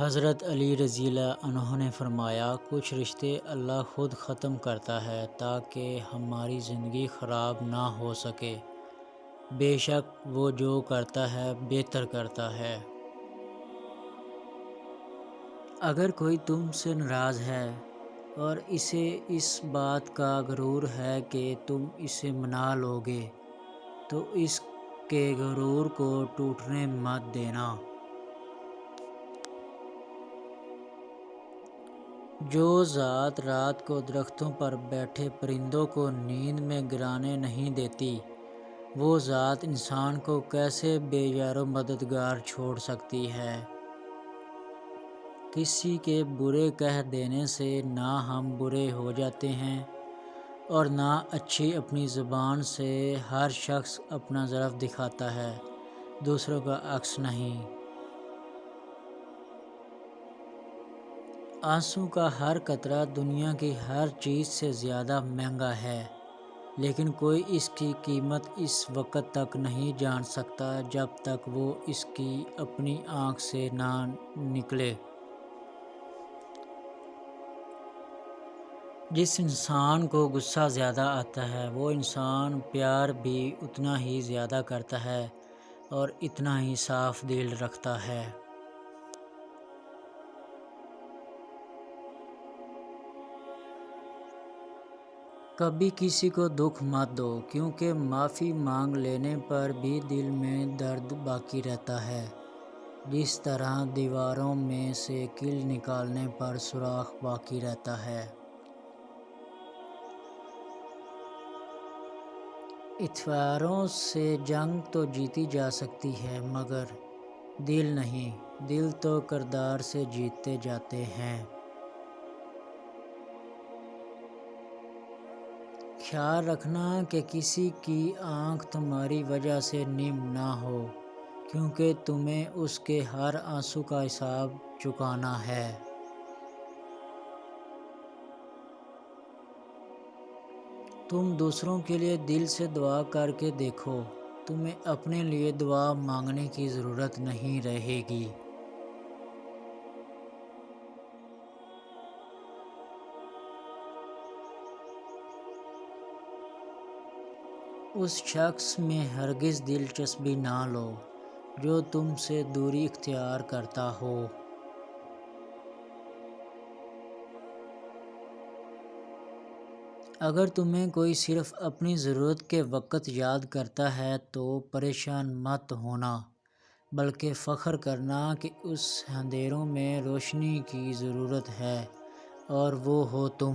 حضرت علی رضی اللہ عنہ نے فرمایا، کچھ رشتے اللہ خود ختم کرتا ہے تاکہ ہماری زندگی خراب نہ ہو سکے۔ بے شک وہ جو کرتا ہے بہتر کرتا ہے۔ اگر کوئی تم سے ناراض ہے اور اسے اس بات کا غرور ہے کہ تم اسے منا لو گے تو اس کے غرور کو ٹوٹنے مت دینا۔ جو ذات رات کو درختوں پر بیٹھے پرندوں کو نیند میں گرانے نہیں دیتی، وہ ذات انسان کو کیسے بے یار و مددگار چھوڑ سکتی ہے۔ کسی کے برے کہہ دینے سے نہ ہم برے ہو جاتے ہیں اور نہ اچھی اپنی زبان سے ہر شخص اپنا ضعف دکھاتا ہے، دوسروں کا عکس نہیں۔ آنسو کا ہر قطرہ دنیا کی ہر چیز سے زیادہ مہنگا ہے، لیکن کوئی اس کی قیمت اس وقت تک نہیں جان سکتا جب تک وہ اس کی اپنی آنکھ سے نہ نکلے۔ جس انسان کو غصہ زیادہ آتا ہے وہ انسان پیار بھی اتنا ہی زیادہ کرتا ہے اور اتنا ہی صاف دل رکھتا ہے۔ کبھی کسی کو دکھ مت دو، کیونکہ معافی مانگ لینے پر بھی دل میں درد باقی رہتا ہے، جس طرح دیواروں میں سے کیل نکالنے پر سوراخ باقی رہتا ہے۔ اتواروں سے جنگ تو جیتی جا سکتی ہے مگر دل نہیں، دل تو کردار سے جیتے جاتے ہیں۔ خیال رکھنا کہ کسی کی آنکھ تمہاری وجہ سے نم نہ ہو، کیونکہ تمہیں اس کے ہر آنسو کا حساب چکانا ہے۔ تم دوسروں کے لیے دل سے دعا کر کے دیکھو، تمہیں اپنے لیے دعا مانگنے کی ضرورت نہیں رہے گی۔ اس شخص میں ہرگز دلچسپی نہ لو جو تم سے دوری اختیار کرتا ہو۔ اگر تمہیں کوئی صرف اپنی ضرورت کے وقت یاد کرتا ہے تو پریشان مت ہونا، بلکہ فخر کرنا کہ اس اندھیروں میں روشنی کی ضرورت ہے اور وہ ہو تم۔